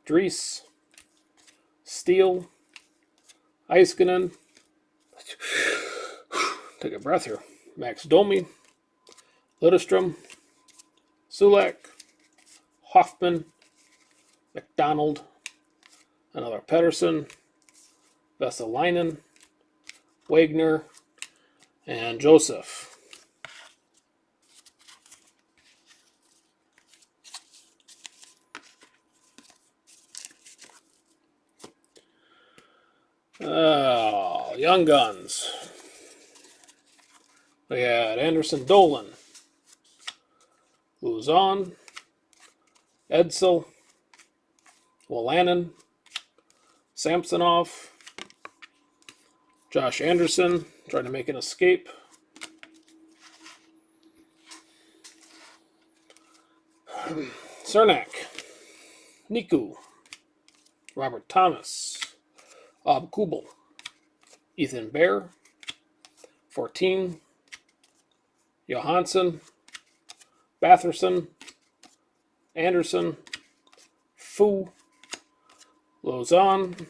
Dries, Steele, Heiskanen, take a breath here, Max Domi, Lidestrom, Sulak, Hoffman, McDonald, another Pedersen, Vesalainen, Wagner, and Joseph. Young Guns. We had Anderson Dolan, Luzon, Edsel, Wolanin, Samsonov, Josh Anderson trying to make an escape. Cernak, Niku, Robert Thomas, Ob Kubel, Ethan Bear, 14, Johansson, Batherson, Anderson, Fu, Lozon,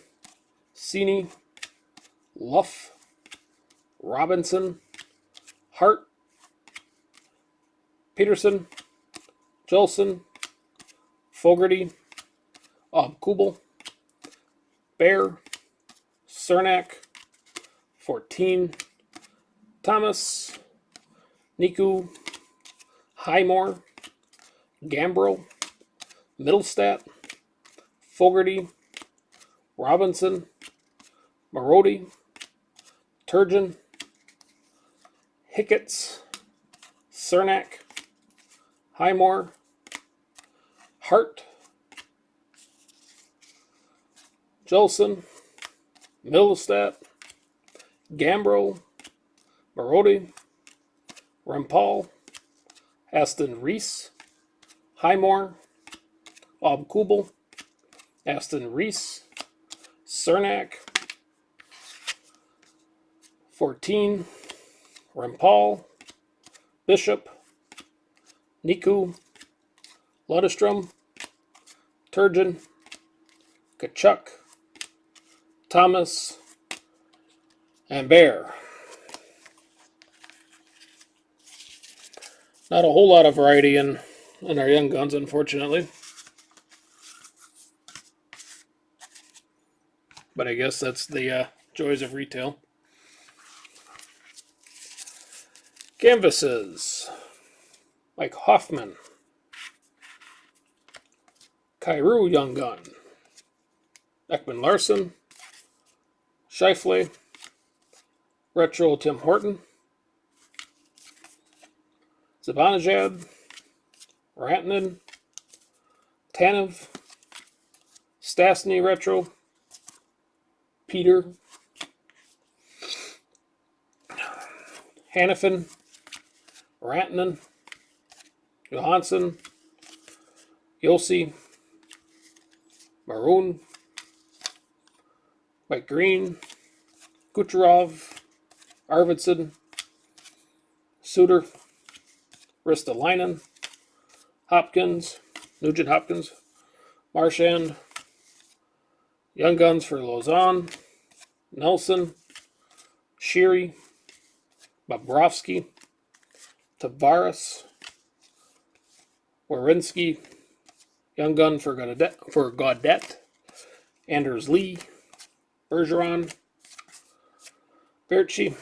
Sini, Luff, Robinson, Hart, Peterson, Jolson, Fogarty, Ob Kubel, Bear, Cernak, 14, Thomas, Niku, Highmore, Gambro, Middlestat, Fogarty, Robinson, Marody, Turgeon, Hicketts, Cernak, Highmore, Hart, Jolson, Middlestat, Gambro, Marody, Rempal, Aston Reese, Highmore, Ob Kubel, Aston Reese, Cernak, 14, Rempal, Bishop, Niku, Ludestrom, Turgeon, Kachuk, Thomas, and Bear. Not a whole lot of variety in our Young Guns, unfortunately. But I guess that's the joys of retail. Canvases. Mike Hoffman. Kyrou Young Gun. Ekman Larson. Scheifele. Retro Tim Horton. Zibanejad. Rantanen. Tanev. Stastny Retro. Peter. Hannafin. Rantanen. Johansson. Yossi. Maroon. Mike Green. Kucherov. Arvidsson. Suter. Ristolainen. Hopkins. Nugent Hopkins. Marchand. Young Guns for Lozon. Nelson. Sheary. Bobrovsky. Tavares. Werenski. Young Gun for Gaudette. Anders Lee. Bergeron. Berchi.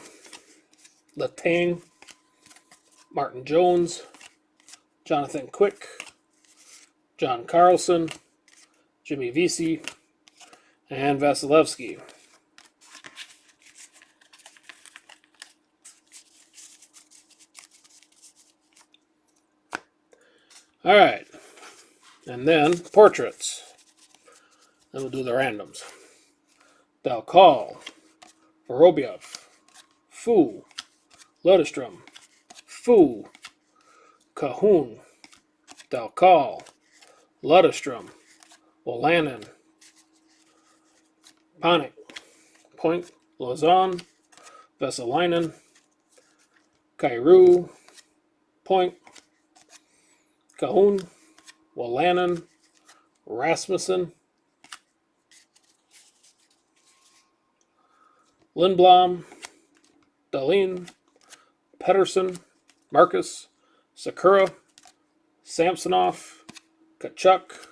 Letang. Martin Jones. Jonathan Quick. John Carlson. Jimmy Vesey. And Vasilevsky. All right. And then portraits. Then we'll do the randoms. Dalcal. Vorobyev. Fu. Ludestrom. Fu. Cahoon. Dalcal. Ludestrom. Wolanin. Panik. Point. Lozon. Vesalainen. Kyrou. Point. Cahoon, Wolanin, Rasmussen, Lindblom, Dahlin, Pedersen, Marcus, Sakura, Samsonov, Kachuk,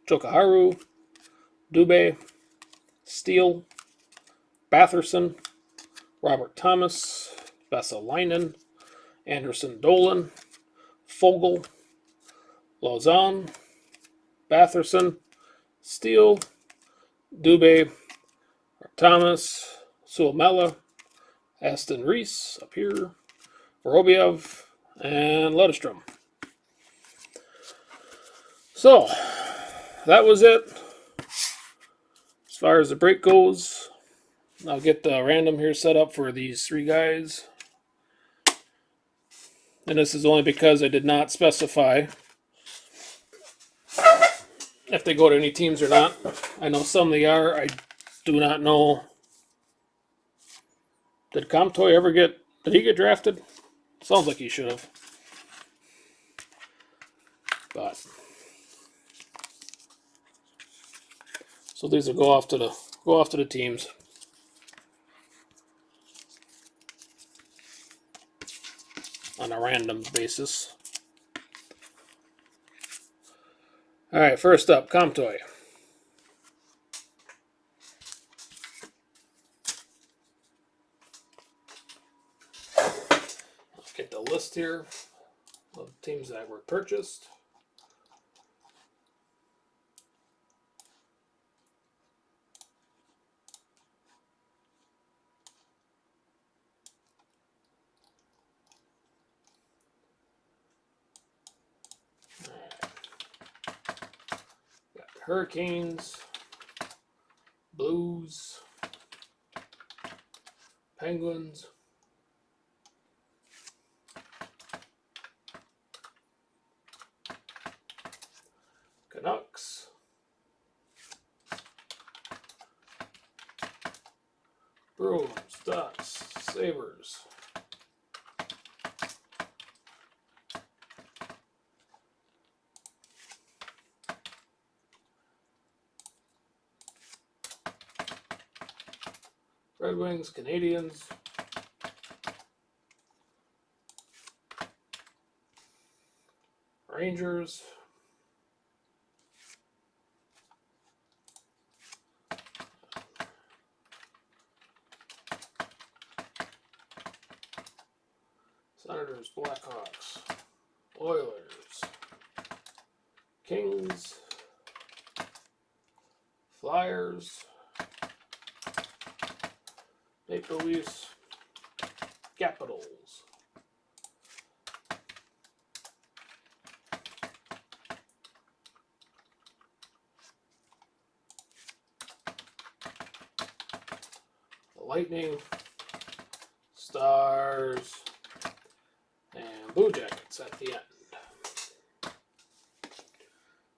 Jokaharu, Dubé, Steele, Batherson, Robert Thomas, Vesalainen, Anderson Dolan, Fogel, Lausanne, Batherson, Steele, Dubé, Thomas, Suomela, Aston Reese up here, Vorobiev, and Lundstrom. So, that was it. As far as the break goes, I'll get the random here set up for these three guys. And this is only because I did not specify if they go to any teams or not. I know some they are. I do not know. Did Comtoy ever get... Did he get drafted? Sounds like he should have. But... So these will go off to the teams. On a random basis. Alright, first up, Comtoy. Let's get the list here of teams that were purchased. Hurricanes, Blues, Penguins, Canucks, Bruins, Ducks, Sabres, Red Wings, Canadians, Rangers, Senators, Blackhawks, Oilers, Kings, Flyers, Maple Leafs, Capitals, the Lightning, Stars, and Blue Jackets at the end.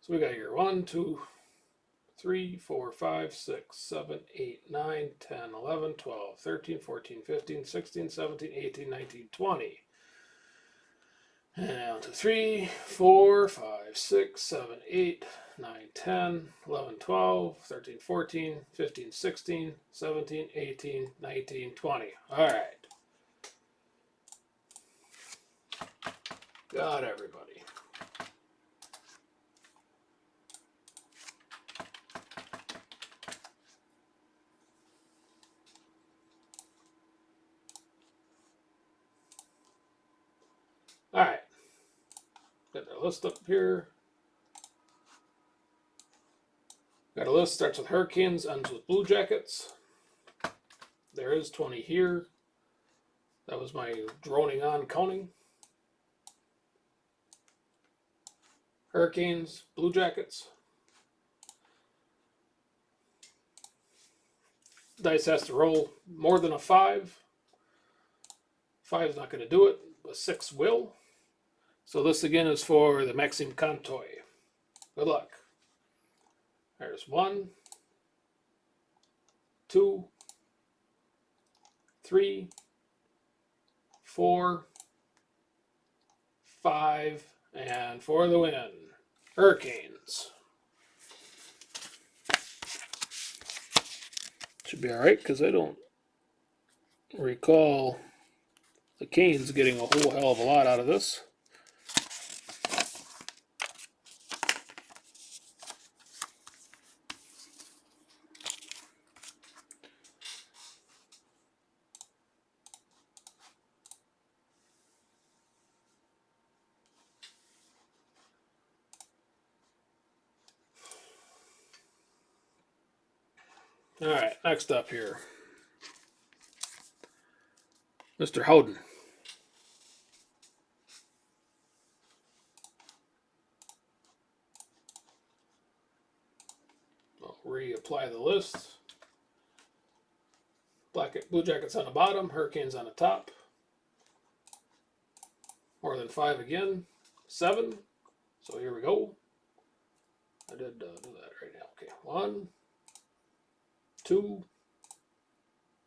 So we got here 1, 2, 3, 4, 5, 6, 7, 8, 9, 10, 11, 12, 13, 14, 15, 16, 17, 18, 19, 20. And 3, 4, 5, 6, 7, 8, 9, 10, 11, 12, 13, 14, 15, 16, 17, 18, 19, 20. All right. Got everybody. All right. Got the list up here. Got a list, starts with Hurricanes, ends with Blue Jackets. There is 20 here. That was my droning on counting. Hurricanes, Blue Jackets. Dice has to roll more than a 5. 5 is not going to do it. A 6 will. So this again is for the Maxime Comtoy. Good luck. There's 1, 2, 3, 4, 5, And for the win, Hurricanes. Should be alright, because I don't recall the Canes getting a whole hell of a lot out of this. Alright, next up here. Mr. Howden. I'll reapply the list. Blue Jackets on the bottom, Hurricanes on the top. More than 5 again. 7. So here we go. I did do that right now. Okay, 1, 2,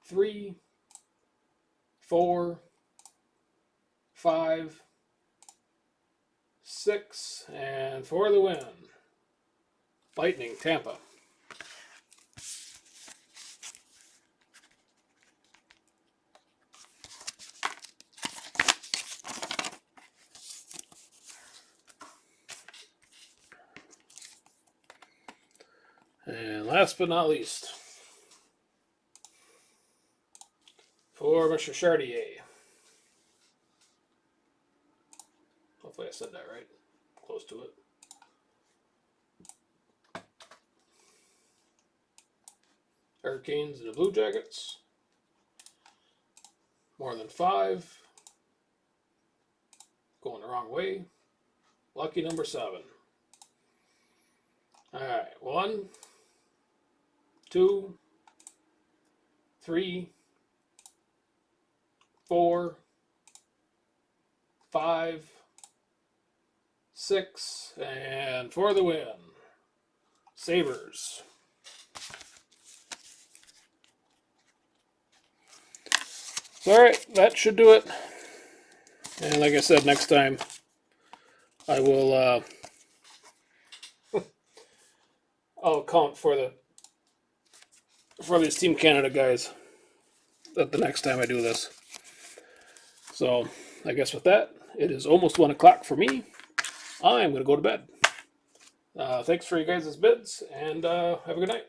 3, 4, 5, 6, and for the win, Lightning, Tampa. And last but not least, for Mr. Chartier. Hopefully I said that right. Close to it. Hurricanes and the Blue Jackets. More than 5. Going the wrong way. Lucky number 7. Alright, 1, 2, 3, 4, 5, 6, and for the win, Sabres. So, alright, that should do it. And like I said, next time I will I'll account for these Team Canada guys the next time I do this. So I guess with that, it is almost 1 o'clock for me. I'm going to go to bed. Thanks for you guys' bids, and have a good night.